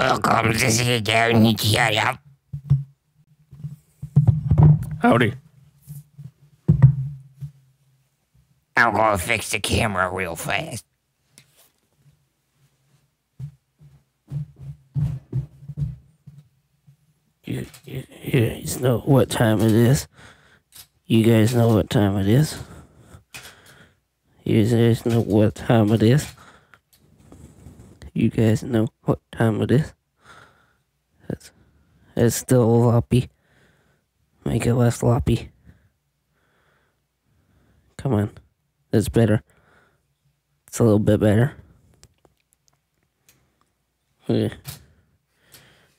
Welcome to Sit Down and Shut Up. Howdy. I'm gonna fix the camera real fast. You guys know what time it is. You guys know what time it is. You guys know what time it is. You guys know what time it is. It's still loppy. Make it less loppy. Come on. It's better. It's a little bit better. Yeah.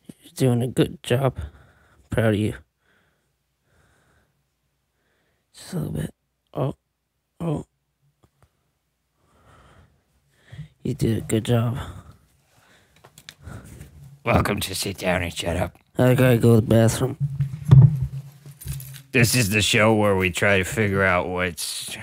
You're doing a good job. Proud of you. Just a little bit. Oh. You did a good job. Welcome to Sit Down and Shut Up. I gotta go to the bathroom. This is the show where we try to figure out what's...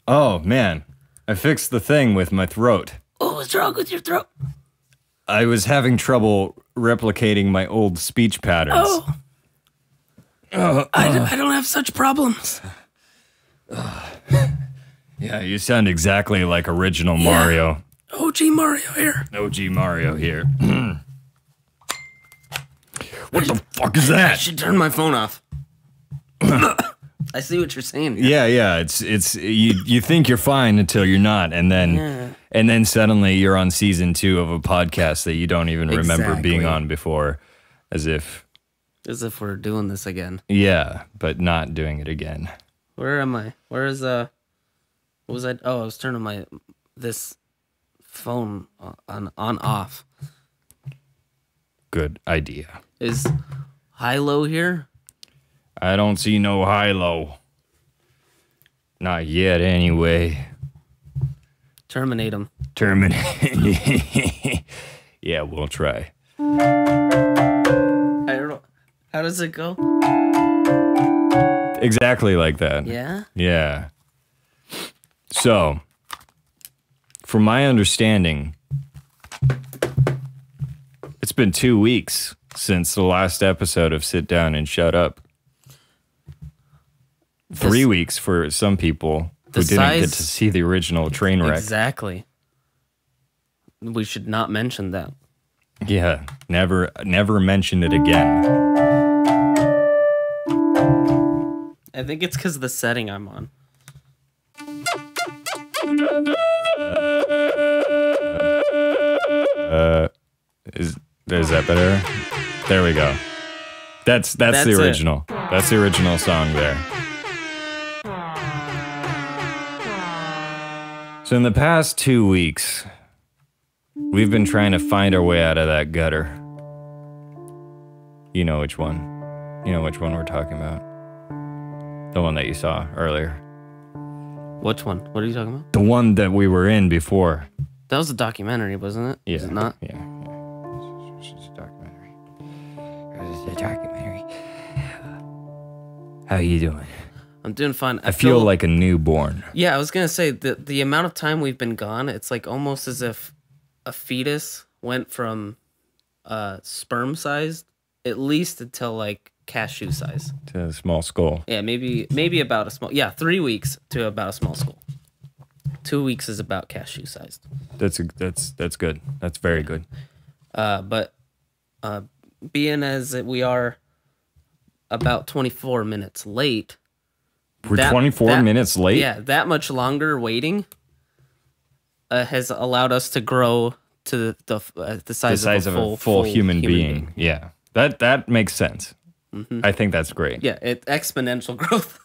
Oh, man. I fixed the thing with my throat. Oh, what's wrong with your throat? I was having trouble replicating my old speech patterns. I don't have such problems. Yeah, you sound exactly like original Mario. OG Mario here. OG Mario here. What the fuck is I that? should turn my phone off. I see what you're saying. Yeah, it's you think you're fine until you're not, and then suddenly you're on season 2 of a podcast that you don't even remember being on before, as if we're doing this again. Yeah, but not doing it again. Where am I? Where is what was I? Oh, I was turning this phone on off. Good idea. Is high-low here? I don't see no high-low. Not yet, anyway. Terminate him. Terminate. Yeah, we'll try. I don't know. How does it go? Exactly like that. Yeah? Yeah. So, from my understanding, it's been 2 weeks since the last episode of Sit Down and Shut Up. 3 weeks for some people who didn't get to see the original train wreck. Exactly. We should not mention that. Yeah, never mention it again. I think it's because of the setting I'm on. Is that better? There we go. That's the original. That's the original song there. So in the past 2 weeks, we've been trying to find our way out of that gutter. You know which one. You know which one we're talking about. The one that you saw earlier. Which one? What are you talking about? The one that we were in before. That was a documentary, wasn't it? Yeah. Was it not? Yeah. It's a documentary. It's a documentary. How you doing? I'm doing fine. I feel like a newborn. Yeah, I was going to say, the amount of time we've been gone, it's like almost as if a fetus went from sperm sized at least until like cashew size. To a small skull. Yeah, maybe about a small. Yeah, 3 weeks to about a small skull. 2 weeks is about cashew sized. That's good. That's very good. But being as we are about 24 minutes late. We're 24 minutes late? Yeah, that much longer waiting has allowed us to grow to the size of a full human being. Yeah, that makes sense. Mm-hmm. I think that's great. Yeah, exponential growth.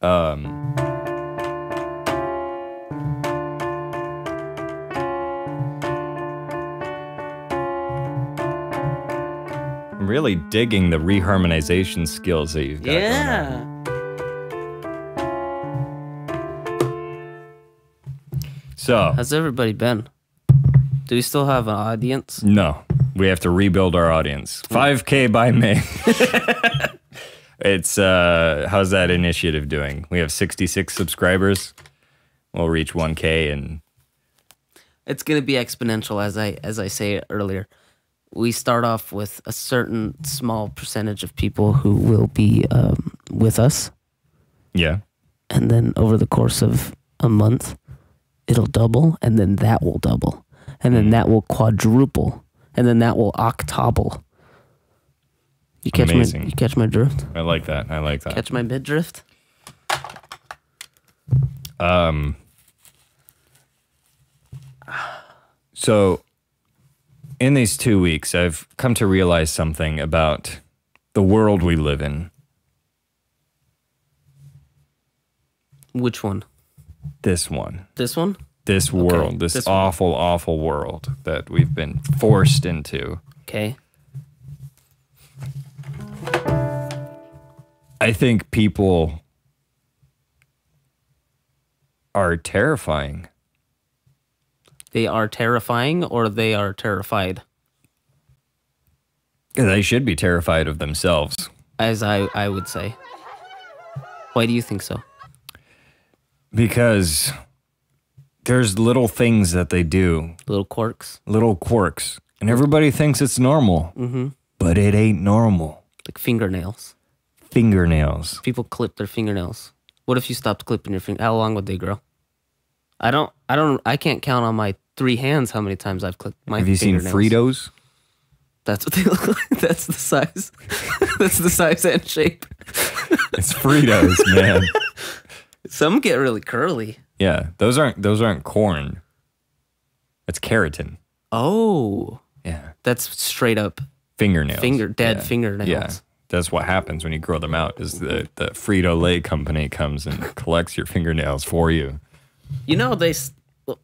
I'm really digging the reharmonization skills that you've got going on. So, how's everybody been? Do we still have an audience? No, we have to rebuild our audience. 5K by May. It's how's that initiative doing? We have 66 subscribers. We'll reach 1K and it's gonna be exponential as I say earlier. We start off with a certain small percentage of people who will be with us. Yeah. And then over the course of a month, it'll double, and then that will double. And then that will quadruple. And then that will octuple. You catch Amazing. You catch my drift? I like that. Catch my mid drift? So in these 2 weeks, I've come to realize something about the world we live in. Which one? This one. This one? This world. This awful, awful world that we've been forced into. Okay. I think people are terrifying. They are terrifying, or they are terrified? They should be terrified of themselves. As I would say. Why do you think so? Because there's little things that they do. Little quirks. And everybody thinks it's normal. Mm-hmm. But it ain't normal. Like fingernails. People clip their fingernails. What if you stopped clipping your finger? How long would they grow? I can't count on my 3 hands how many times I've clipped my fingernails. Have you seen Fritos? That's what they look like. That's the size. That's the size and shape. It's Fritos, man. Some get really curly. Yeah, those aren't corn. That's keratin. Oh. Yeah. That's straight up fingernails. Dead fingernails. Yeah. That's what happens when you grow them out is the Frito-Lay company comes and collects your fingernails for you. You know,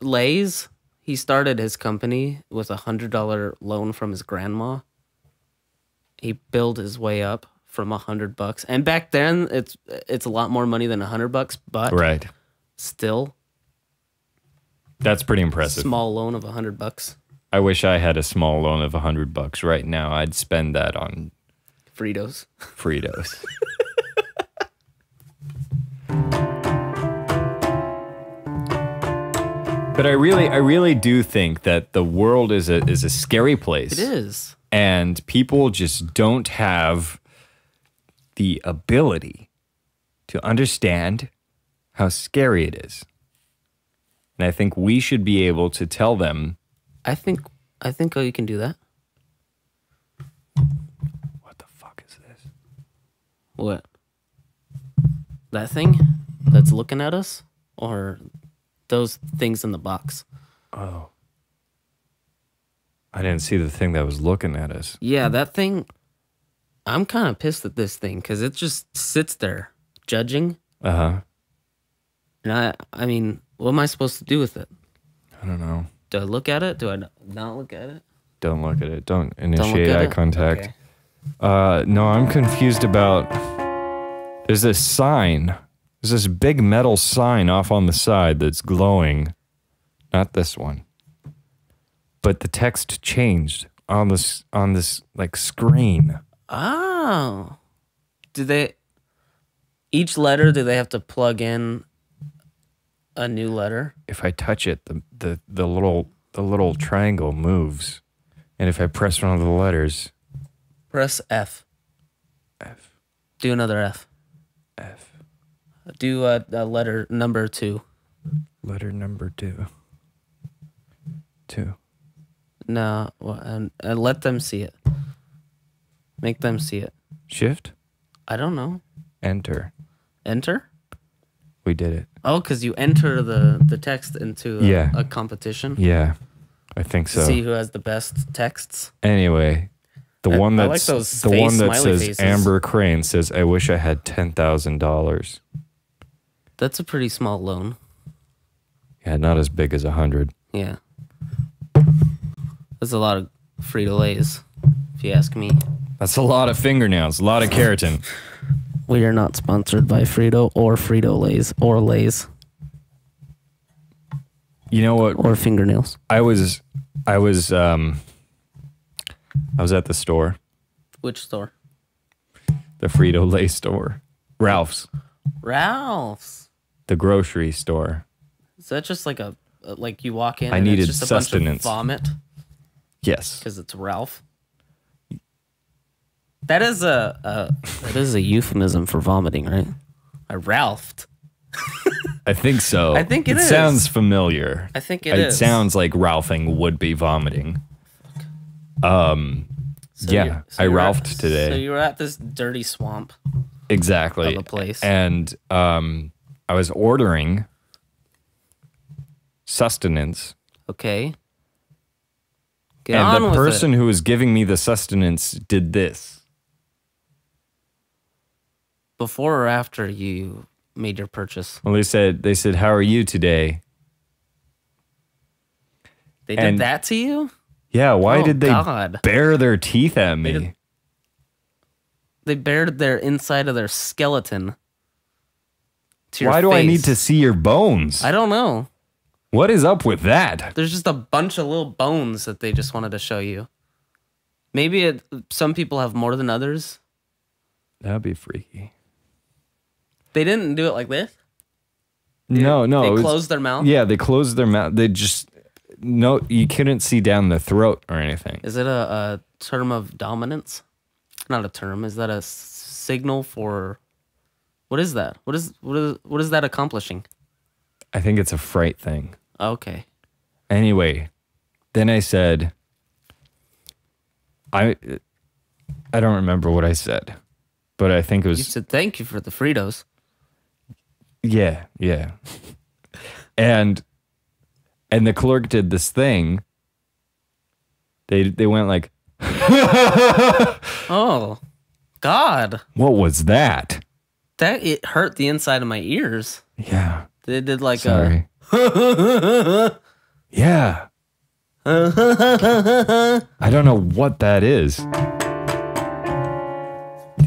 Lay's, he started his company with $100 loan from his grandma. He built his way up from $100. And back then, it's a lot more money than $100, but right. Still. That's pretty impressive. Small loan of $100. I wish I had a small loan of $100 right now. I'd spend that on Fritos. But I really do think that the world is a scary place. It is. And people just don't have the ability to understand how scary it is. And I think we should be able to tell them. I think you can do that. What the fuck is this? What? That thing that's looking at us? Or those things in the box? Oh. I didn't see the thing that was looking at us. Yeah, that thing. I'm kind of pissed at this thing because it just sits there judging. Uh-huh. And I mean, what am I supposed to do with it? I don't know. Do I look at it? Do I not look at it? Don't look at it. Don't initiate eye contact. Okay. No, I'm confused about... There's this sign. There's this big metal sign off on the side that's glowing. Not this one. But the text changed on this like screen. Oh. Each letter, do they have to plug in a new letter? If I touch it, the little triangle moves. And if I press one of the letters, press F. F. Do another F. F. Do a letter number 2. Letter number 2. 2. No, and let them see it. Make them see it. Shift? I don't know. Enter. Enter? We did it. Oh, because you enter the text into a competition. Yeah, I think To so. see who has the best texts. Anyway, the I one like that's those the one that smiley says faces. Amber Crane says, "I wish I had $10,000." That's a pretty small loan. Yeah, not as big as 100. Yeah. That's a lot of Frito-Lays, if you ask me. That's a lot of fingernails, a lot of keratin. We are not sponsored by Frito or Frito-Lays or Lays You know what? or fingernails. I was at the store, Which store? the Frito-Lay store, Ralph's, Ralph's. the grocery store. Is that just like like you walk in I and needed it's just a bunch sustenance. of vomit Yes. because it's Ralph? That is a euphemism for vomiting, right? I Ralphed. I think so. I think it is. Sounds familiar. I think it is. It sounds like Ralphing would be vomiting. So yeah, I Ralphed today. So you were at this dirty swamp Exactly. of a place. And I was ordering sustenance. Okay. Get And on the with person it. who was giving me the sustenance did this. Before or after you made your purchase? Well, they said, "How are you today?" They did And- that to you? Yeah, why Oh, did they God. bare their teeth at me? did- They bared their inside of their skeleton to your Why do I face. need to see your bones? I don't know. What is up with that? There's just a bunch of little bones that they just wanted to show you. Maybe some people have more than others. That'd be freaky. They didn't do it like this. No, it They was- closed their mouth. Yeah, they closed their mouth. They just you couldn't see down the throat or anything. Is it a term of dominance? Not a term. Is that a signal for? What is that? What is that accomplishing? I think it's a fright thing. Okay. Anyway, then I said, I don't remember what I said, but I think it You was said thank you for the Fritos. yeah. And the clerk did this thing. They went like, Oh, God, what was that? it hurt the inside of my ears. Yeah. They did like Sorry. Yeah. I don't know what that is.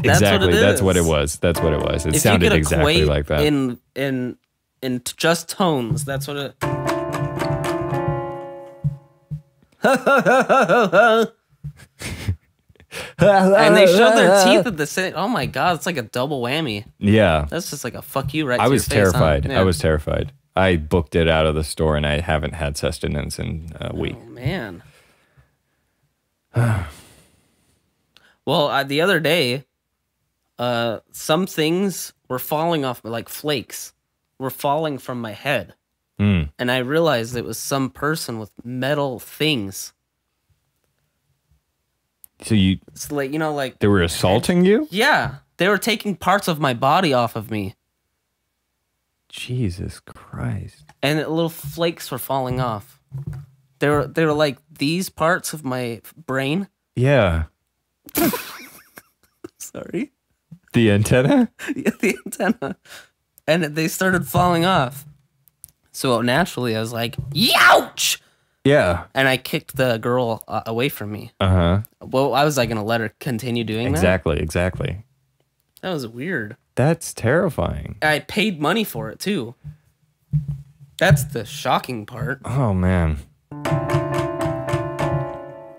Exactly. That's what it was. That's what it was. It if sounded you could exactly equate like that. in just tones, that's what it. And they showed their teeth at the same. Oh my God, it's like a double whammy. Yeah. That's just like a fuck you right. I to was your face, huh? terrified. Yeah. I was terrified. I booked it out of the store and I haven't had sustenance in a week. Oh man. Well, the other day, some things were falling off, like flakes, were falling from my head, and I realized it was some person with metal things. So It's like like they were assaulting you? yeah, they were taking parts of my body off of me, Jesus Christ. and little flakes were falling off. They were like these parts of my brain. Yeah. Sorry. The antenna? Yeah, the antenna. And they started falling off. So naturally, I was like, "Youch!" Yeah. And I kicked the girl away from me. Uh-huh. Well, I was like going to let her continue doing Exactly. that. That was weird. That's terrifying. I paid money for it, too. That's the shocking part. Oh, man.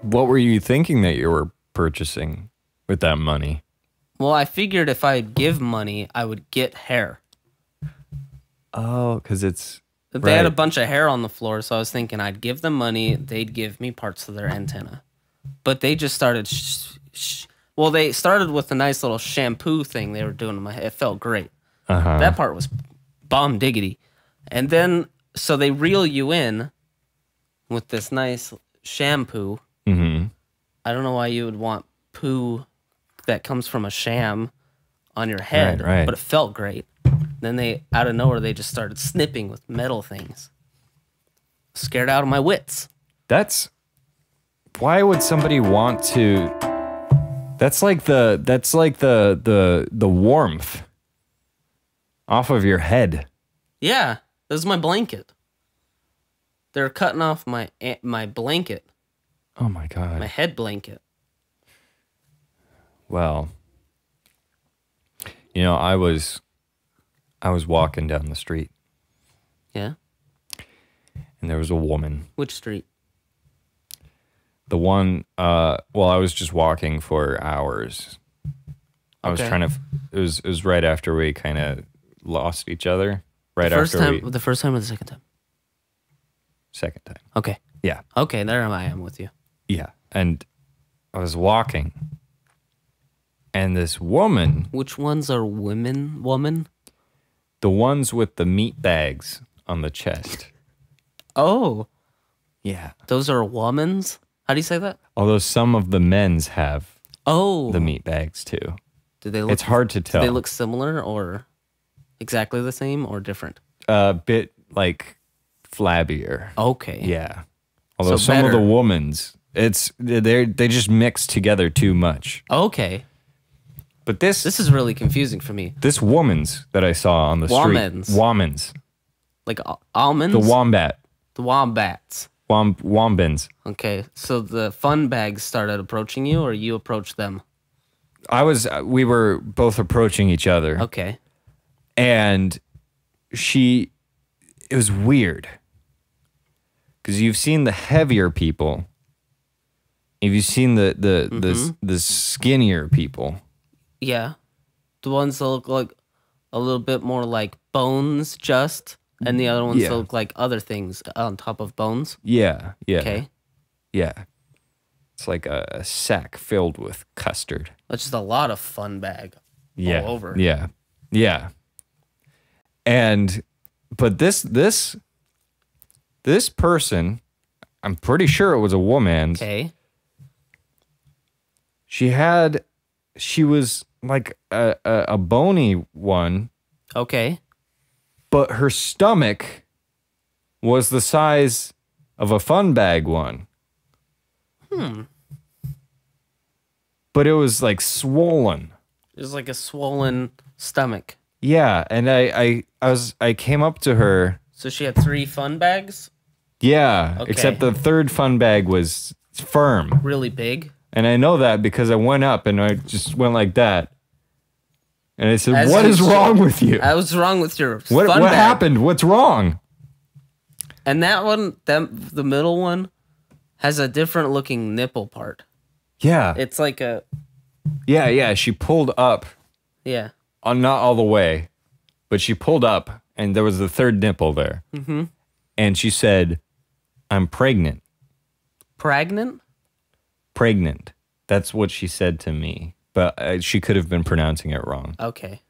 What were you thinking that you were purchasing with that money? Well, I figured if I give money, I would get hair. Oh, because it's... They had a Right. bunch of hair on the floor, so I was thinking I'd give them money, they'd give me parts of their antenna. But they just started... Well, they started with a nice little shampoo thing they were doing to my head. It felt great. Uh-huh. That part was bomb diggity. And then, so they reel you in with this nice shampoo. Mm-hmm. I don't know why you would want poo that comes from a sham on your head, Right. but it felt great. Then they, out of nowhere, they just started snipping with metal things. Scared out of my wits. That's why would somebody want to? That's like the warmth off of your head. Yeah, this is my blanket. They're cutting off my blanket, Oh my god. my head blanket. Well, you know, I was walking down the street Yeah? and there was a woman. Which street? The one well, I was just walking for hours. I was Okay. trying to it was right after we kind of lost each other. Right First after time, the first time or the second time? second time. Okay. Yeah. Okay, there I am with you. Yeah. And I was walking and this woman, Which ones are woman? the ones with the meat bags on the chest. Oh, Yeah. those are womans? How do you say that? Although some of the men's have Oh. the meat bags too. Do they look, It's hard to tell. Do they look similar or exactly the same or different? A bit like flabbier. Okay. Yeah. Although So some of the better. women's, they just mix together too much. Okay. But this This is really confusing for me. this woman's that I saw on the Womans. street, womans, Like almonds? the wombat, The wombats. wombins. Okay. So the fun bags started approaching you or you approached them? We were both approaching each other, Okay. and it was weird because you've seen the heavier people, if you've seen the skinnier people. Yeah. The ones that look like a little bit more like bones just, and the other ones Yeah. that look like other things on top of bones. Yeah, yeah, Okay. yeah. It's like a sack filled with custard. That's just a lot of fun bag Yeah, all over. yeah, yeah. And but this person, I'm pretty sure it was a woman. Okay. She was like a bony one, Okay. but her stomach was the size of a fun bag one. But it was like swollen. It's like a swollen stomach. Yeah, and I came up to her. So she had 3 fun bags, Yeah, Okay. except the third fun bag was firm. really big. And I know that because I went up and I just went like that. And I said, As "What you is should. wrong with you? What's wrong with your What fun bag? happened? What's wrong?" And that one, the middle one, has a different looking nipple part. Yeah. It's like a, Yeah. She pulled up, yeah. not all the way, but she pulled up and there was the third nipple there. Mm-hmm. And she said, "I'm pregnant." Pregnant? Pregnant. That's what she said to me. But she could have been pronouncing it wrong. Okay.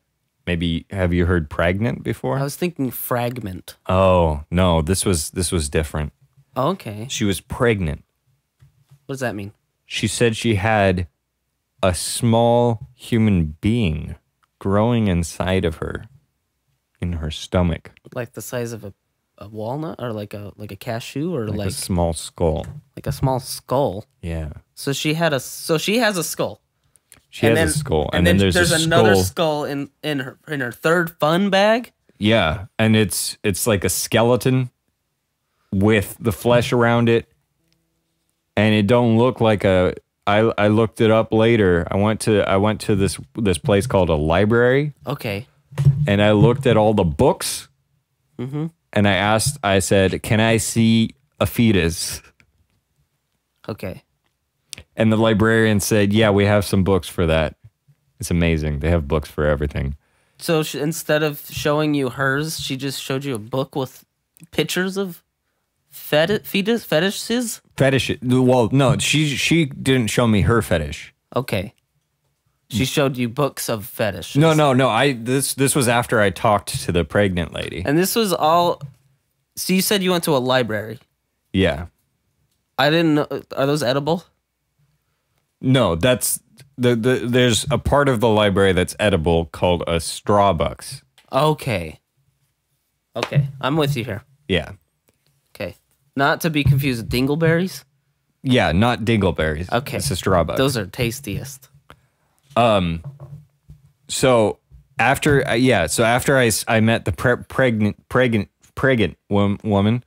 Maybe, have you heard pregnant before? I was thinking fragment. Oh, no, this was different. Okay. She was pregnant. What does that mean? She said she had a small human being growing inside of her, in her stomach, Like the size of a walnut or like a cashew or like a small skull. like a small skull. Yeah. So she has a skull. She And has then- a skull. And then there's a another skull. skull in her third fun bag. Yeah. And it's like a skeleton with the flesh around it. And it don't look like I looked it up later. I went to this place called a library. Okay. And I looked at all the books, and I said, "Can I see a fetus?" Okay. And the librarian said, "Yeah, we have some books for that." It's amazing. They have books for everything. So instead of showing you hers, she just showed you a book with pictures of fetishes. Fetish. Well, no, she didn't show me her fetish. Okay. She showed you books of fetishes. No. This was after I talked to the pregnant lady. And this was all. So you said you went to a library. Yeah. I didn't know. Are those edible? No, that's there's a part of the library that's edible called a strawbucks. Okay. Okay, I'm with you here. Yeah. Okay. Not to be confused with dingleberries. Yeah, not dingleberries. Okay. It's a strawbuck. Those are tastiest. So after I met the pregnant woman,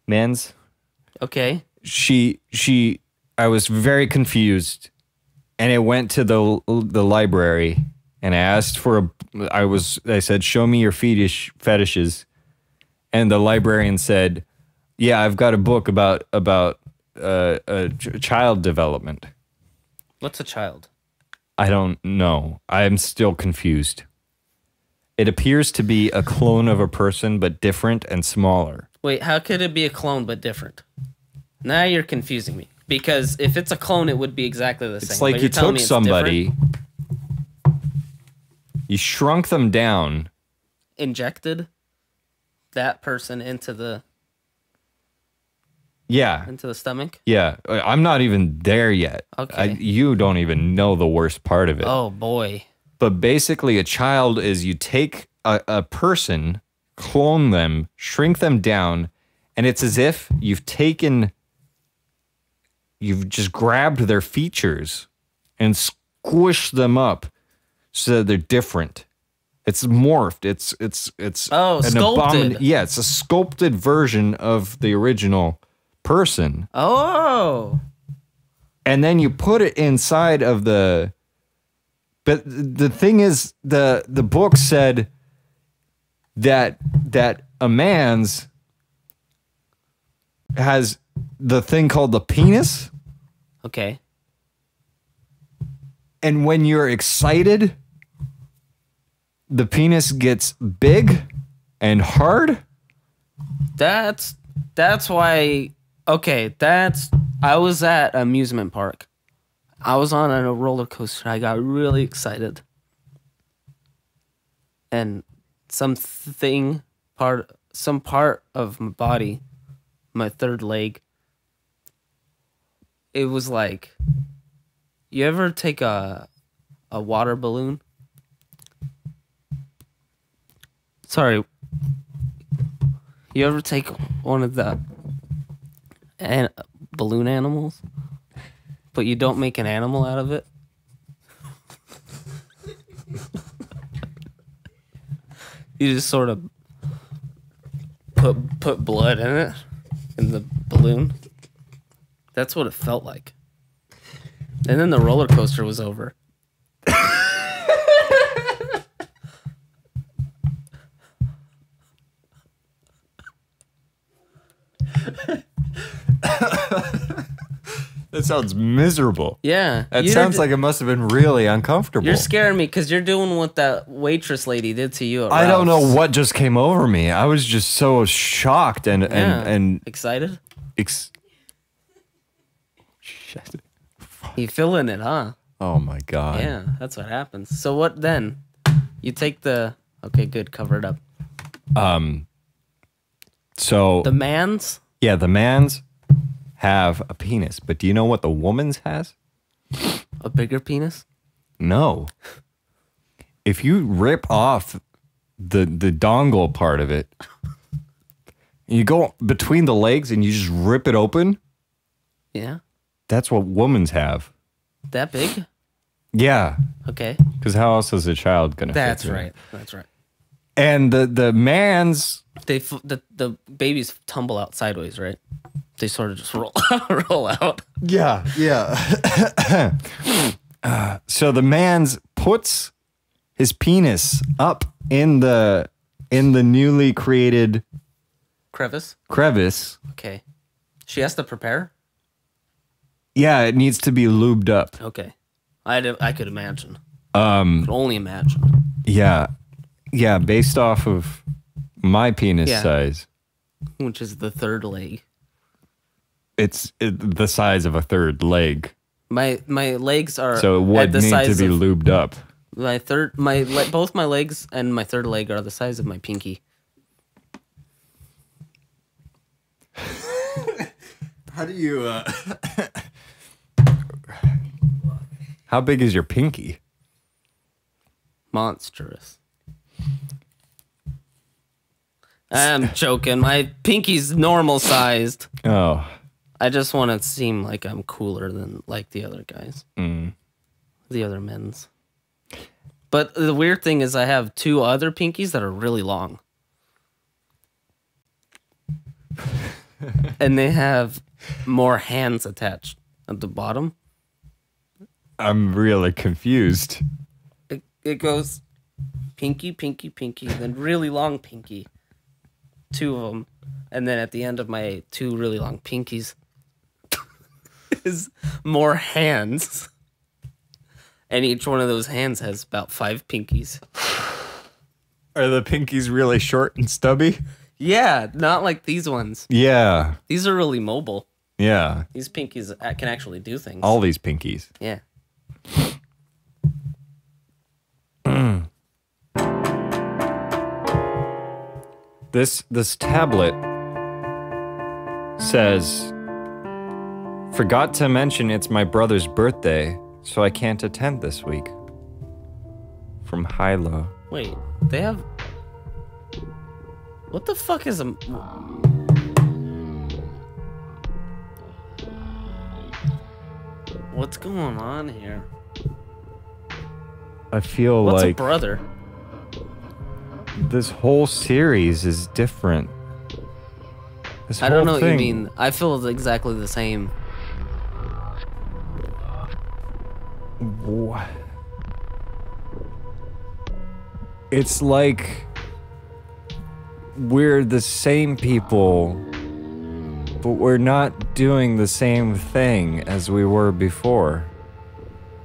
men's. Okay. I was very confused, and I went to the library and I asked for I said, show me your fetishes, and the librarian said, yeah, I've got a book about child development. What's a child? I don't know. I'm still confused. It appears to be a clone of a person, but different and smaller. Wait, how could it be a clone but different? Now you're confusing me. Because if it's a clone, it would be exactly the same. It's like you took somebody, you shrunk them down, injected that person into the stomach. Yeah, I'm not even there yet. Okay. You don't even know the worst part of it. Oh boy. But basically, a child is you take a person, clone them, shrink them down, and it's as if you've just grabbed their features and squished them up so that they're different. It's morphed. It's sculpted. Yeah, it's a sculpted version of the original person. Oh. And then you put it inside of the. But the thing is, the book said that a man's has the thing called the penis. Okay. And when you're excited, the penis gets big and hard. That's why. Okay, I was at amusement park. I was on a roller coaster. I got really excited. And some part of my body, my third leg, it was like, you ever take a water balloon? Sorry. You ever take one of the balloon animals, but you don't make an animal out of it? You just sort of put blood in it, in the balloon. That's what it felt like. And then the roller coaster was over. That sounds miserable. Yeah. That sounds like it must have been really uncomfortable. You're scaring me because you're doing what that waitress lady did to you at I don't know Ralph's. what just came over me. I was just so shocked and excited. Shit. You feeling it, huh? Oh my god. Yeah, that's what happens. So what then? You take the okay, good, cover it up. So The man's? yeah, the man's have a penis, but do you know what the woman's has? A bigger penis? No. If you rip off the dongle part of it, you go between the legs and you just rip it open, Yeah. that's what women's have. That big? Yeah. Okay. Because how else is a child gonna That's fit through right. it? That's right. And the man's The babies tumble out sideways, right? They sort of just roll out. yeah. So the man's puts his penis up in the newly created Crevice? crevice. Okay. She has to prepare? Yeah, it needs to be lubed up. Okay. I could imagine. Could only imagine. Yeah. Yeah, based off of my penis size. Which is the third leg. It's the size of a third leg. My legs are So it would at the need to size be of lubed up. both my legs and my third leg are the size of my pinky. How do you How big is your pinky? Monstrous. I'm joking. My pinky's normal sized. Oh. I just want to seem like I'm cooler than like the other guys. The other men's. But the weird thing is I have 2 other pinkies that are really long. And they have more hands attached at the bottom. I'm really confused. It goes pinky, pinky, pinky, then really long pinky. 2 of them. And then at the end of my 2 really long pinkies is more hands. And each one of those hands has about 5 pinkies. Are the pinkies really short and stubby? Yeah, not like these ones. Yeah. These are really mobile. Yeah. These pinkies can actually do things. All these pinkies. Yeah. This tablet says, forgot to mention it's my brother's birthday, so I can't attend this week. From Hilo. Wait, they have... What the fuck is a... What's going on here? I feel What's like a brother? this whole series is different. This I don't know whole what you thing- mean. I feel exactly the same. Wha- It's like we're the same people, but we're not doing the same thing as we were before.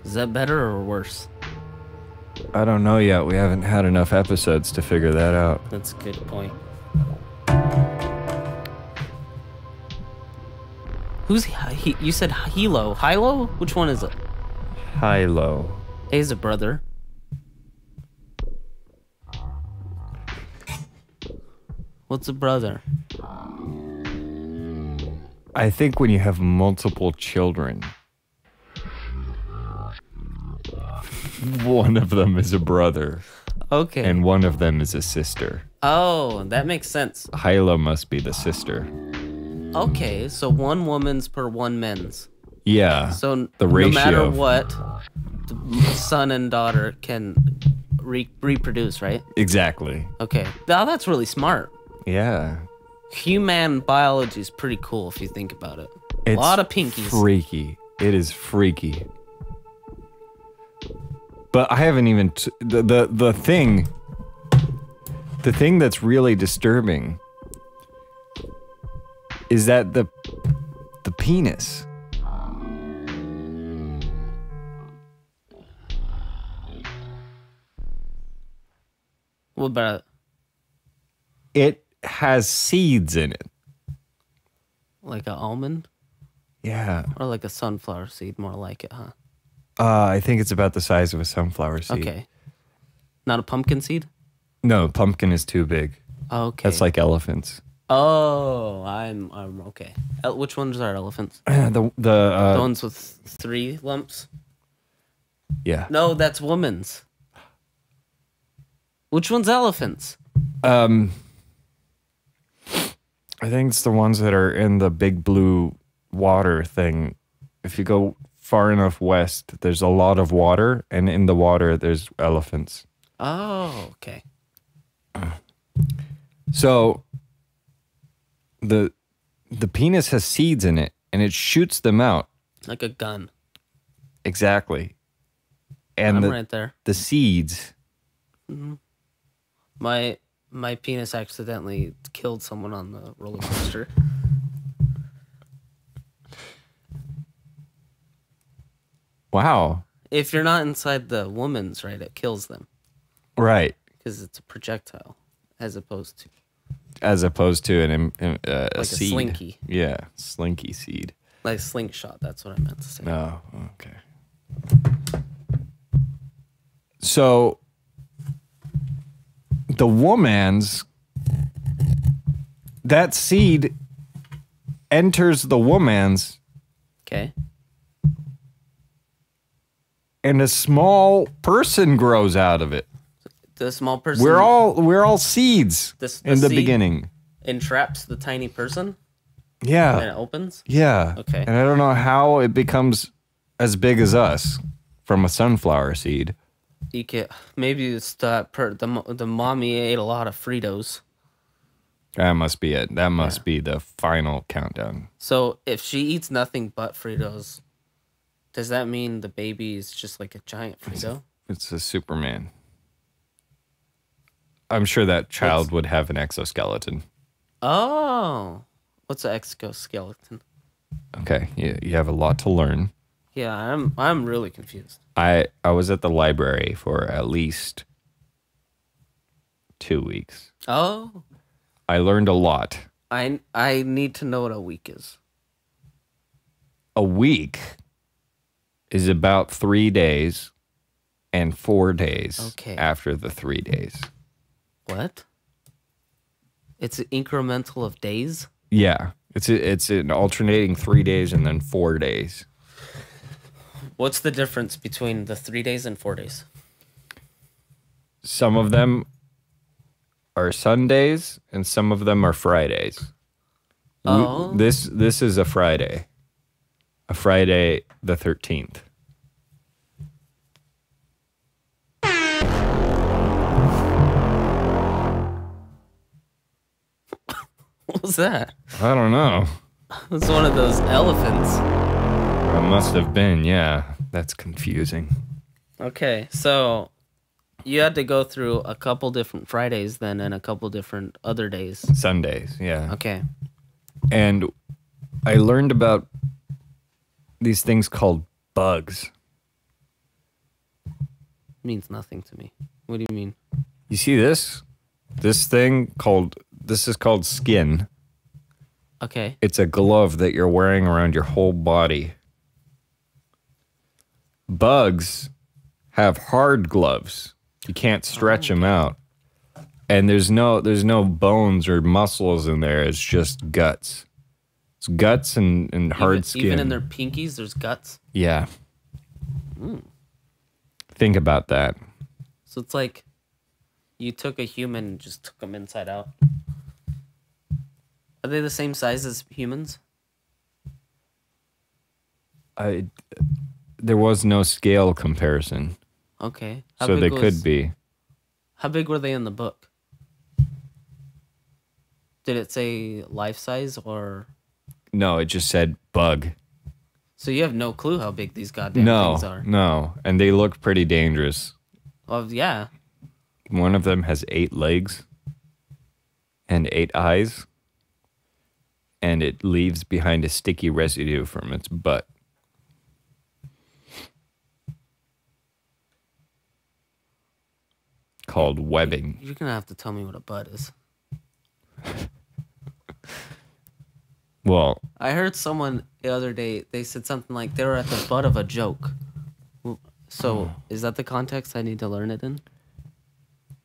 Is that better or worse? I don't know yet. We haven't had enough episodes to figure that out. That's a good point. Who's you said Hilo? Hilo? Which one is it? Hilo. He's a brother. What's a brother? I think when you have multiple children, one of them is a brother Okay. and one of them is a sister. Oh, that makes sense. Hilo must be the sister. Okay, so 1 woman's per 1 men's. Yeah. So the no ratio. matter what, the son and daughter can reproduce, right? Exactly. Okay. Now that's really smart. Yeah. Human biology is pretty cool if you think about it. It's a lot of pinkies. Freaky. It is freaky. But I haven't even the thing that's really disturbing is that the penis. What about It has seeds in it. like an almond Yeah. or like a sunflower seed? More like it, huh? I think it's about the size of a sunflower seed. Okay. Not a pumpkin seed? No, pumpkin is too big. Okay. That's like elephants. Oh, I'm okay. Which ones are elephants? The The ones with 3 lumps? yeah. No, that's women's. Which one's elephants? I think it's the ones that are in the big blue water thing. If you go far enough west, there's a lot of water, and in the water there's elephants. Oh, okay. So the penis has seeds in it, and it shoots them out. Like a gun. Exactly. And I'm right there. the seeds. My penis accidentally killed someone on the roller coaster. Wow. If you're not inside the woman's, right, it kills them Right. because it's a projectile as opposed to As opposed to a like a seed. slinky. Yeah, slinky seed. Like slingshot. That's what I meant to say. Oh, okay. So the woman's, that seed enters the woman's, Okay. and a small person grows out of it. The small person. We're all seeds in the seed beginning. entraps the tiny person. Yeah. And it opens. Yeah. Okay. And I don't know how it becomes as big as us from a sunflower seed. Maybe it's the mommy ate a lot of Fritos. That must be it. That must be the final countdown. So if she eats nothing but Fritos, does that mean the baby is just like a giant Frito? It's a Superman. I'm sure that child would have an exoskeleton. Oh, what's an exoskeleton? Okay, you have a lot to learn. Yeah, I'm really confused. I was at the library for at least 2 weeks. Oh, I learned a lot. I need to know what a week is. A week is about 3 days and 4 days after the 3 days. What? It's an incremental of days? Yeah. It's an alternating 3 days and then 4 days. What's the difference between the 3 days and 4 days? Some of them are Sundays and some of them are Fridays. Oh. This is a Friday. A Friday the 13th. What was that? I don't know. It's one of those elephants. It must have been, yeah. That's confusing. Okay, so you had to go through a couple different Fridays then and a couple different other days. Sundays, yeah. Okay. And I learned about these things called bugs. Means nothing to me. What do you mean? You see this? This is called skin. Okay. It's a glove that you're wearing around your whole body. Bugs have hard gloves. You can't stretch them out. And there's no bones or muscles in there. It's just guts. It's guts and hard skin. Even in their pinkies, there's guts? Yeah. Think about that. So it's like you took a human and just took them inside out. Are they the same size as humans? There was no scale comparison. Okay. So they could be. How big were they in the book? Did it say life size or? No, it just said bug. So you have no clue how big these goddamn things are. No, and they look pretty dangerous. Well, yeah. One of them has 8 legs and 8 eyes, and it leaves behind a sticky residue from its butt. Called webbing. You're gonna have to tell me what a butt is. Well, I heard someone the other day, they said something like they were at the butt of a joke. So is that the context I need to learn it in?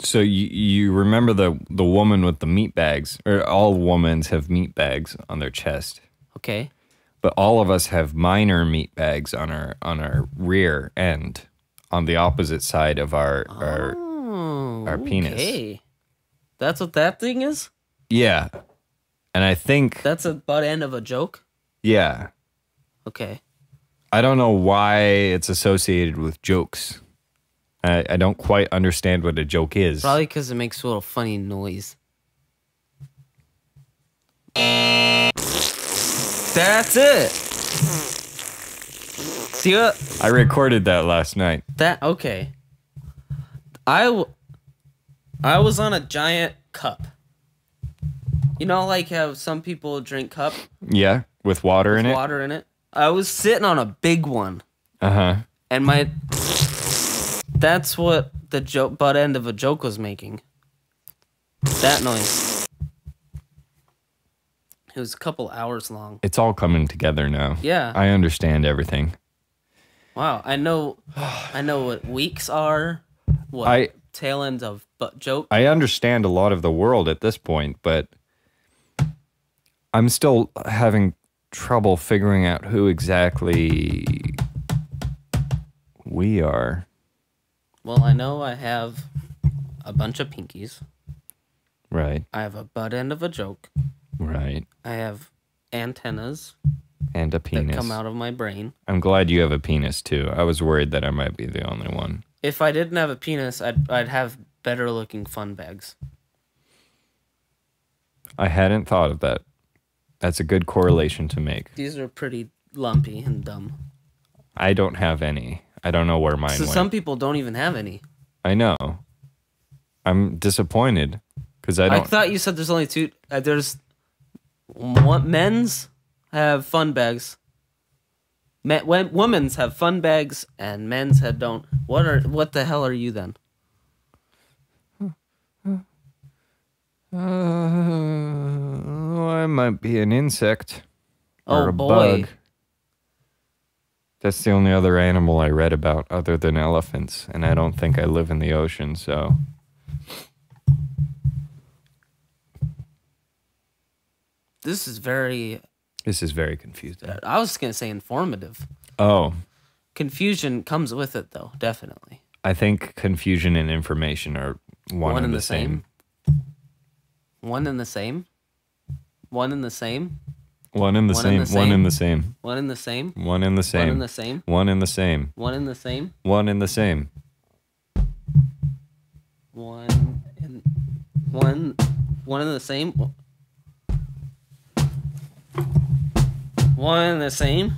so you remember the woman with the meat bags, or all women have meat bags on their chest. Okay. But all of us have minor meat bags on our rear end, on the opposite side of our penis. Okay. That's what that thing is? Yeah. And I think That's a butt end of a joke? yeah. Okay. I don't know why it's associated with jokes. I don't quite understand what a joke is. Probably because it makes a little funny noise. That's it. See what? I recorded that last night. Okay. I was on a giant cup. You know, like how some people drink cup Yeah, with water in with it. water in it. I was sitting on a big one, Uh-huh. and that's what the butt end of a joke was making. That noise. It was a couple hours long. It's all coming together now. Yeah. I understand everything. Wow, I know what weeks are. What tail end of butt joke. I understand a lot of the world at this point, but I'm still having trouble figuring out who exactly We are. Well, I know I have a bunch of pinkies. Right. I have a butt end of a joke. Right. I have antennas And a penis. that come out of my brain. I'm glad you have a penis too. I was worried that I might be the only one. If I didn't have a penis, I'd have better looking fun bags. I hadn't thought of that. That's a good correlation to make. These are pretty lumpy and dumb. I don't have any. I don't know where mine So went. some people don't even have any. I know. I'm disappointed because I I don't. thought you said there's only two. There's one, men's have fun bags. Women's have fun bags and men's have don't. What the hell are you then? I might be an insect or Oh, a boy. bug. That's the only other animal I read about other than elephants, and I don't think I live in the ocean, so. This is very. This is very confusing. I was gonna say informative. Oh, Confusion comes with it, though. Definitely. I think confusion and information are one and the same. One and the same. One and the same. One and the One and same. the One same. and the same. One and the same. One and the One same. and the same. One and the same. One and the same. One and the same. One and the same.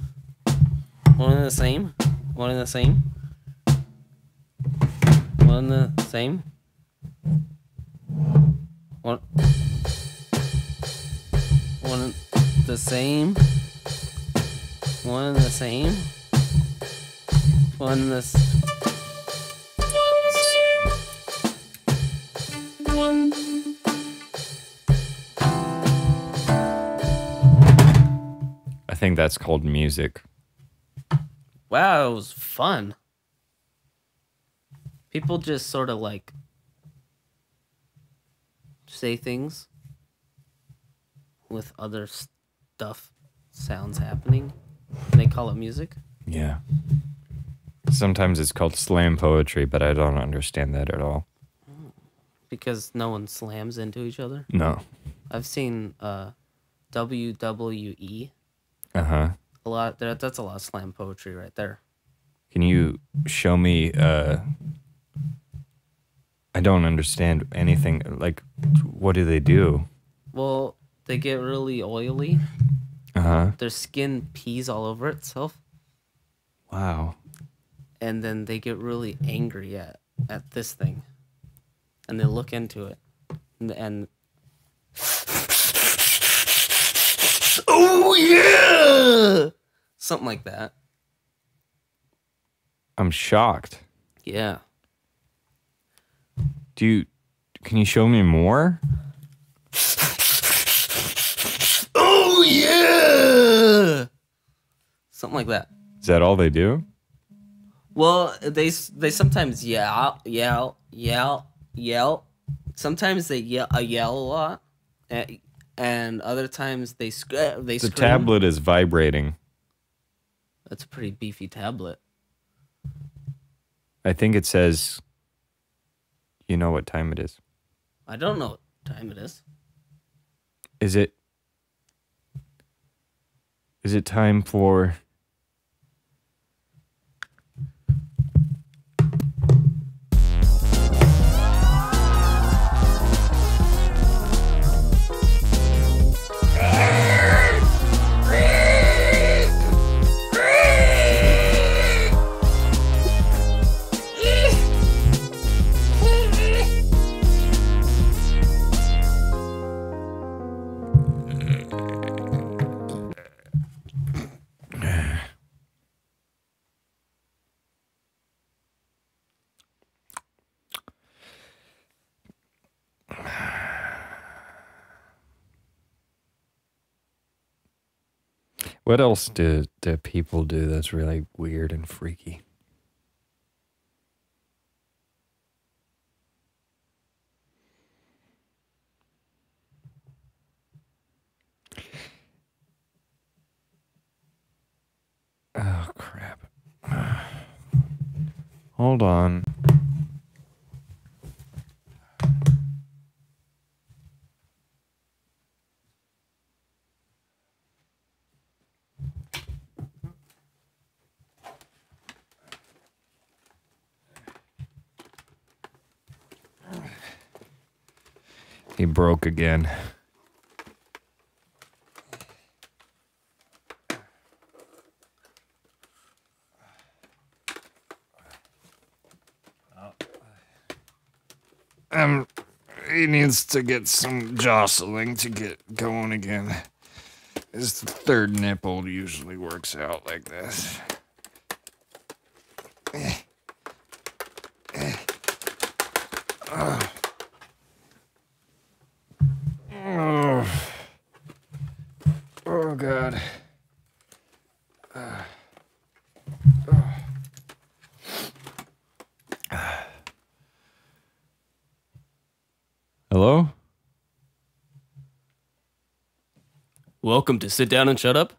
One and the same. One and the same. One and the same. One and the same. One and the same. One and the same. One and the I think that's called music. Wow, it was fun. People just sort of like say things with other stuff, sounds happening. And they call it music. Yeah. Sometimes it's called slam poetry, but I don't understand that at all. Because no one slams into each other. No. I've seen WWE Uh-huh. a lot. That's a lot of slam poetry right there. Can you show me I don't understand anything. Like, what do they do? Well, they get really oily. Uh-huh. Their skin pees all over itself. Wow. And then they get really angry at this thing. And they look into it. And oh yeah! Something like that. I'm shocked. Yeah. Can you show me more? Oh yeah! Something like that. Is that all they do? Well, they sometimes yell. Sometimes they yell a lot, and other times they scream. The tablet is vibrating. That's a pretty beefy tablet. I think it says, you know what time it is. I don't know what time it is. Is it time for... What else do people do that's really weird and freaky? Oh, crap. Hold on. He broke again. He needs to get some jostling to get going again. His third nipple usually works out like this. Oh, God. Hello? Welcome to Sit Down and Shut Up.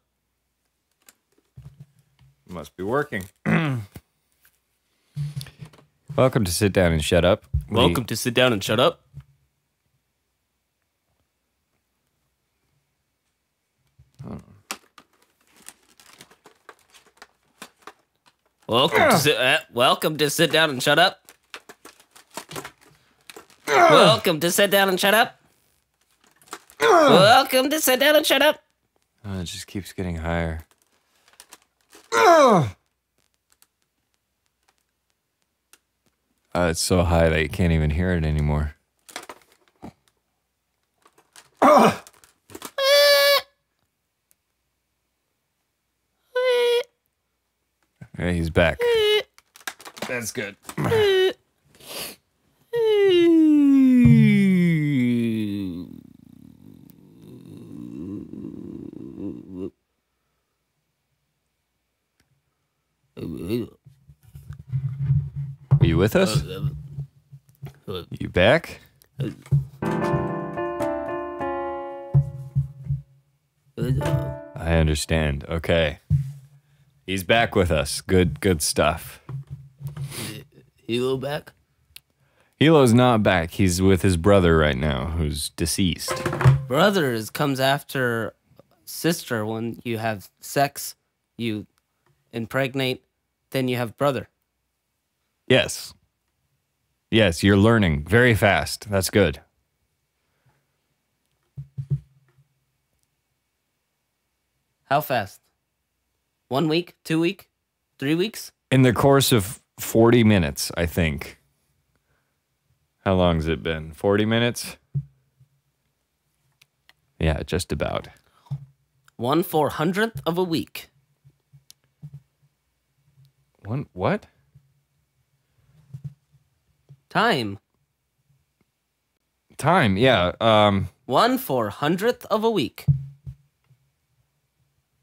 Must be working. Welcome to Sit Down and Shut Up. Welcome to Sit Down and Shut Up. Welcome to Sit Down and Shut Up. Welcome to Sit Down and Shut Up. Welcome to Sit Down and Shut Up. Oh, it just keeps getting higher. It's so high that you can't even hear it anymore. Okay, he's back. That's good. Are you with us? You back? I understand. Okay. He's back with us. Good stuff. Hilo back? Hilo's not back. He's with his brother right now, who's deceased. Brother comes after sister. When you have sex, you impregnate, then you have brother. Yes. Yes, you're learning very fast. That's good. How fast? 1 week? 2 week? 3 weeks? In the course of 40 minutes, I think. How long has it been? 40 minutes? Yeah, just about. 1/400th of a week. What? Time. Time, yeah. 1/400th of a week.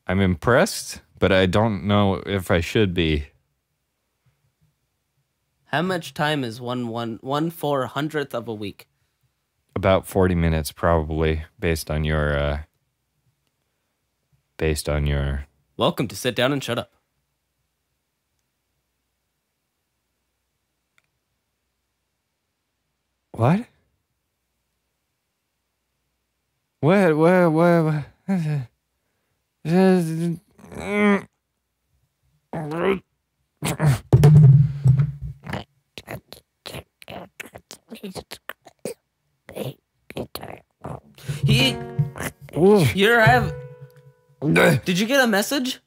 I'm impressed, but I don't know if I should be. How much time is 1/400th of a week? About 40 minutes, probably, based on your. Welcome to Sit Down and Shut Up. What? What? Did you get a message?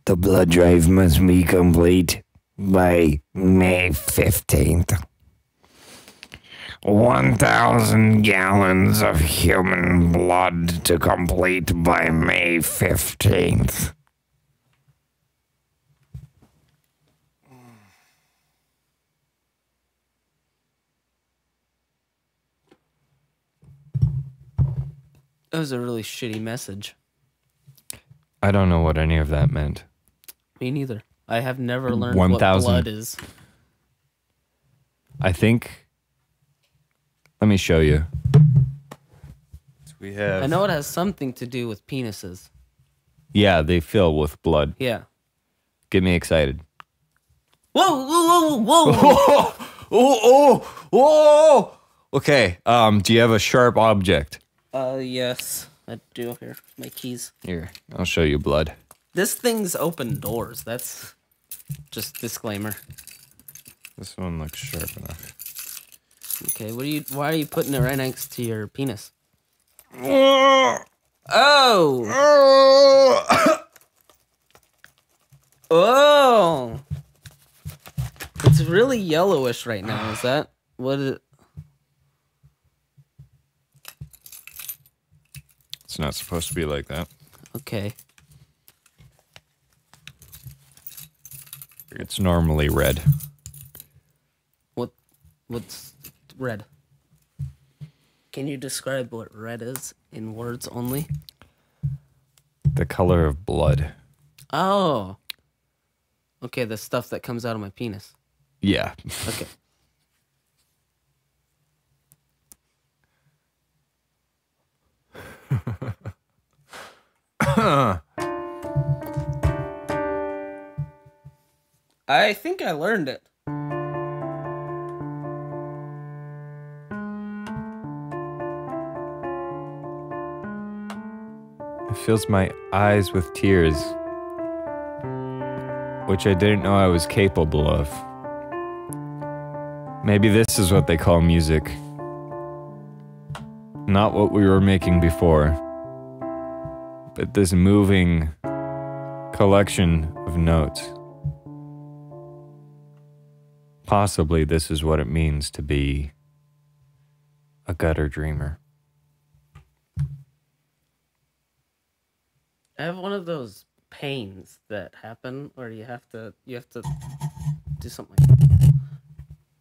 The blood drive must be complete by May 15th. 1,000 gallons of human blood to complete by May 15th. That was a really shitty message. I don't know what any of that meant. Me neither. I have never learned 1,000. what blood is. I think. Let me show you. We have. I know it has something to do with penises. Yeah, they fill with blood. Yeah. Get me excited. Whoa, whoa, whoa, whoa. Oh. Okay. Do you have a sharp object? Yes, I do. Here, my keys. Here, I'll show you blood. This thing's open doors. That's just disclaimer. This one looks sharp enough. Okay, why are you putting it right next to your penis? Oh! Oh! It's really yellowish right now. Is that what it... It's not supposed to be like that. Okay. It's normally red. What's red? Can you describe what red is in words only? The color of blood. Oh. Okay, the stuff that comes out of my penis. Yeah. Okay. I think I learned it. It fills my eyes with tears, which I didn't know I was capable of. Maybe this is what they call music. Not what we were making before, but this moving collection of notes. Possibly this is what it means to be a gutter dreamer. I have one of those pains that happen where you have to do something like that.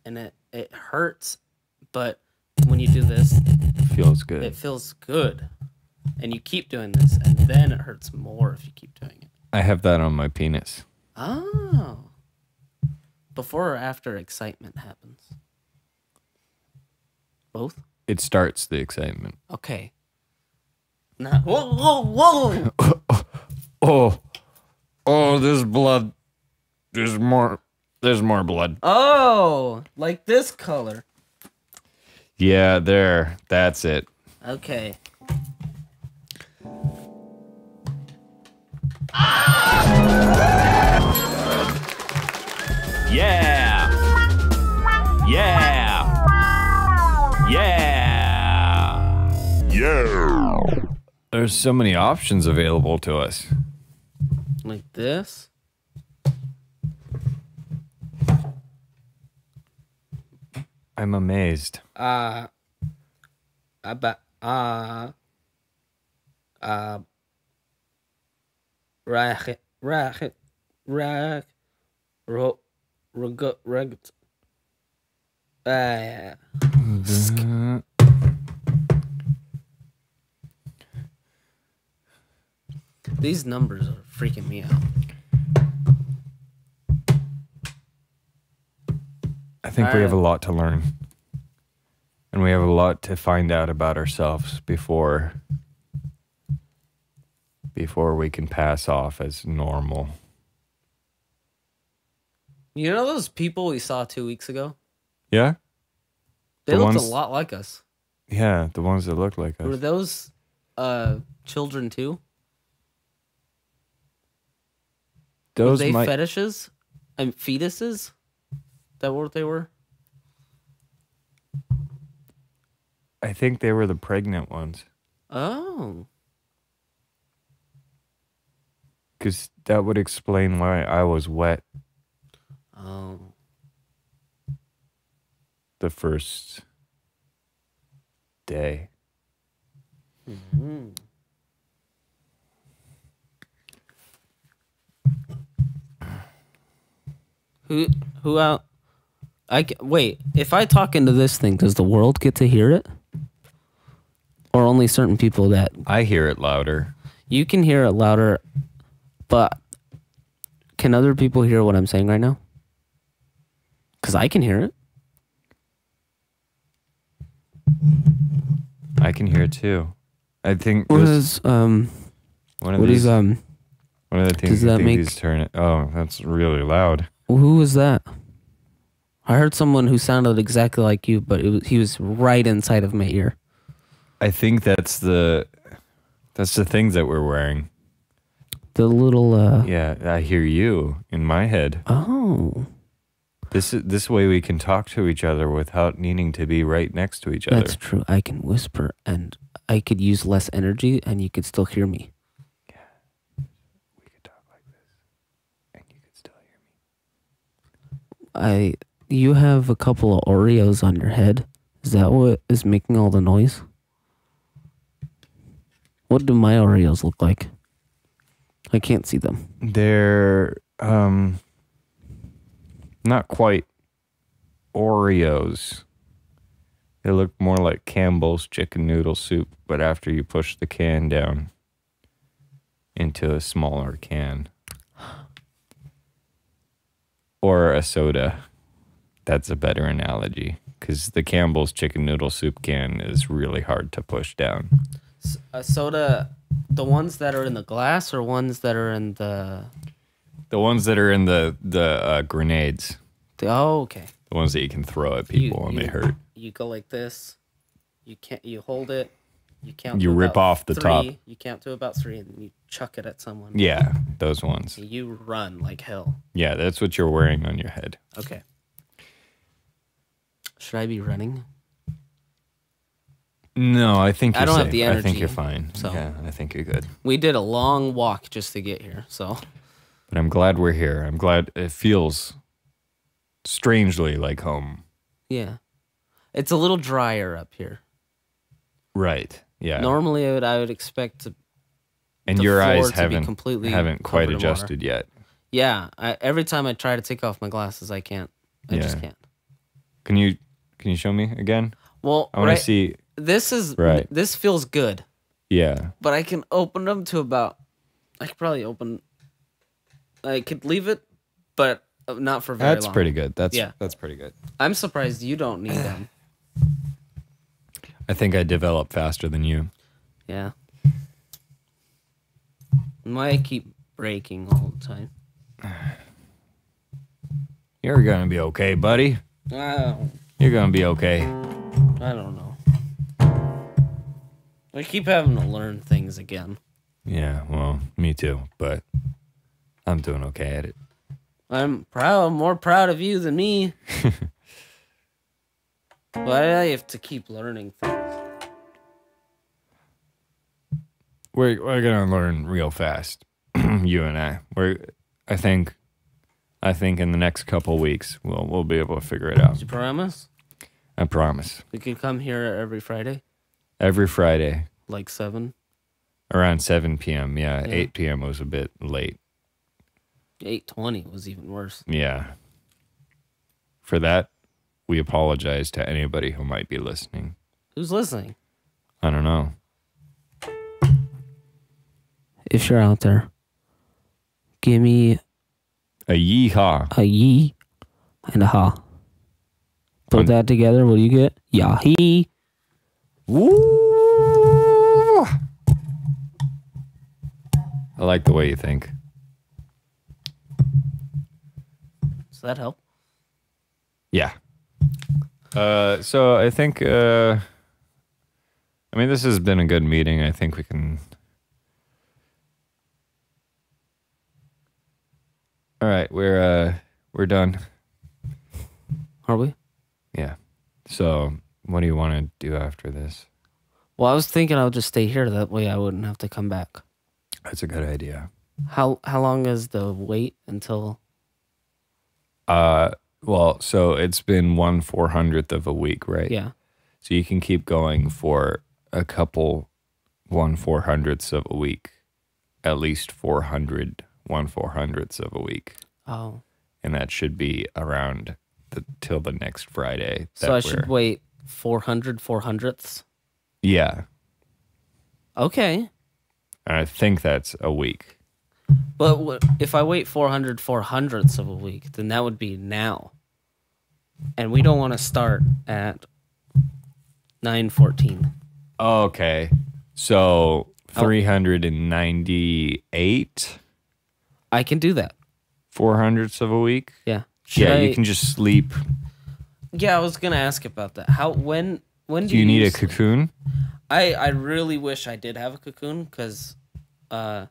And it hurts, but when you do this, Feels good. it feels good. And you keep doing this, and then it hurts more if you keep doing it. I have that on my penis. Oh. Before or after excitement happens? Both? It starts the excitement. Okay. Now, whoa. Oh, there's blood. There's more blood. Oh, like this color. Yeah, there. That's it. Okay. Yeah. There's so many options available to us. Like this. I'm amazed. These numbers are freaking me out. I think we have a lot to learn. And we have a lot to find out about ourselves before we can pass off as normal. You know those people we saw 2 weeks ago? Yeah? They looked a lot like us. Yeah, the ones that look like us. Were those children too? Those were they fetishes and fetuses? That what they were? I think they were the pregnant ones. Oh. Because that would explain why I was wet Oh. the first day. Mm-hmm. Who out? Wait. If I talk into this thing, does the world get to hear it, or only certain people that? I hear it louder. You can hear it louder, but can other people hear what I'm saying right now? Because I can hear it. I can hear it too. I think What this, is one of these, What are the things Does you that think make- he's turning? Oh, that's really loud. Who was that? I heard someone who sounded exactly like you, but he was right inside of my ear. I think that's the things that we're wearing. The little. Yeah, I hear you in my head. Oh, This way we can talk to each other without needing to be right next to each other. that's true. I can whisper, and I could use less energy, and you could still hear me. We could talk like this, and you could still hear me. You have a couple of Oreos on your head. Is that what is making all the noise? What do my Oreos look like? I can't see them. They're not quite Oreos. They look more like Campbell's chicken noodle soup, but after you push the can down into a smaller can. Or a soda. That's a better analogy, because the Campbell's chicken noodle soup can is really hard to push down. A soda, the ones that are in the glass or ones that are in the... The ones that are in the grenades. Oh, okay. The ones that you can throw at people when they hurt. You go like this. You hold it. You count. You to rip about off the top. You count to about 3, and you chuck it at someone. Yeah, those ones. You run like hell. Yeah, that's what you're wearing on your head. Okay. Should I be running? No, I think you're I don't safe. have the I think energy, you're fine. so. Yeah, I think you're good. We did a long walk just to get here, so. But I'm glad we're here. I'm glad it feels strangely like home. Yeah. It's a little drier up here. Right. Yeah. Normally, I would expect and the your floor eyes to be haven't completely quite covered in water. adjusted yet. Yeah. Every time I try to take off my glasses, I can't. I just Yeah. can't. Can you show me again? Well, I want to see. This feels good, Yeah. but I can open them to about. I could probably open. I could leave it, but not for very long. That's pretty good. That's pretty good. I'm surprised you don't need them. I think I develop faster than you. Yeah. Why keep breaking all the time? You're gonna be okay, buddy. You're gonna be okay. I don't know. I keep having to learn things again. Yeah, well, me too, but I'm doing okay at it. I'm more proud of you than me. But I have to keep learning things. We're gonna learn real fast, you and I. I think in the next couple weeks we'll be able to figure it out. Did you promise? I promise. We could come here every Friday, Every Friday like 7. around 7 p.m. Yeah, Yeah. 8 p.m. was a bit late. 8:20 was even worse. Yeah. For that, we apologize to anybody who might be listening. Who's listening? I don't know. If you're out there, give me A yeehaw. a yee and a ha. Put that together, what do you get? Yahee. Woo! I like the way you think. Does that help? Yeah. So I think, I mean, this has been a good meeting. I think we can. All right, we're done. Are we? Yeah. So what do you want to do after this? Well, I was thinking I'll just stay here. That way I wouldn't have to come back. That's a good idea. How long is the wait until? Well, so it's been 1/400th of a week, right? Yeah. So you can keep going for a couple 1/400ths of a week, at least 400 1/400ths of a week, Oh. and that should be around till the next Friday. So I should wait 400 400ths? Yeah, Okay. I think that's a week. But if I wait 400 400ths of a week, then that would be now. And we don't want to start at 9:14. Okay, so 398. I can do that. 400ths of a week? Yeah. You can just sleep. Yeah, I was gonna ask about that. When Do you need a sleep? cocoon? I really wish I did have a cocoon because the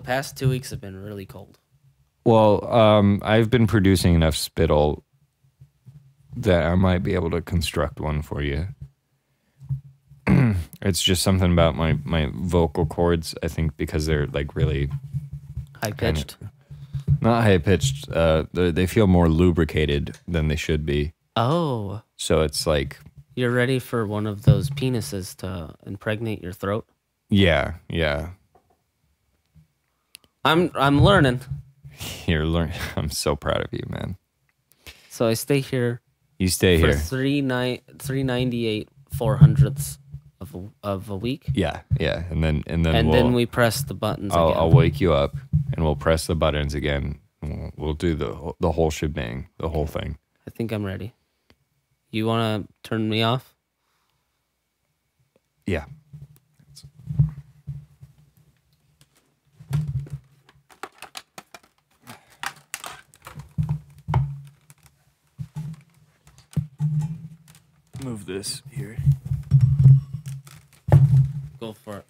past 2 weeks have been really cold. Well, I've been producing enough spittle that I might be able to construct one for you. It's just something about my vocal cords, I think, because they're like really High pitched. not high pitched. They feel more lubricated than they should be. Oh, So it's like, you're ready for one of those penises to impregnate your throat? yeah. I'm learning. You're learning. I'm so proud of you, man. So I stay here. You stay for here. 398 400ths of a week. Yeah, and then then we press the buttons again. I'll wake you up and we'll press the buttons again. We'll do the whole shebang, the whole thing. I think I'm ready. You want to turn me off? Yeah. Move this here. Go for it.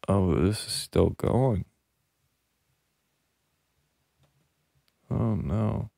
Oh, this is still going. Oh no.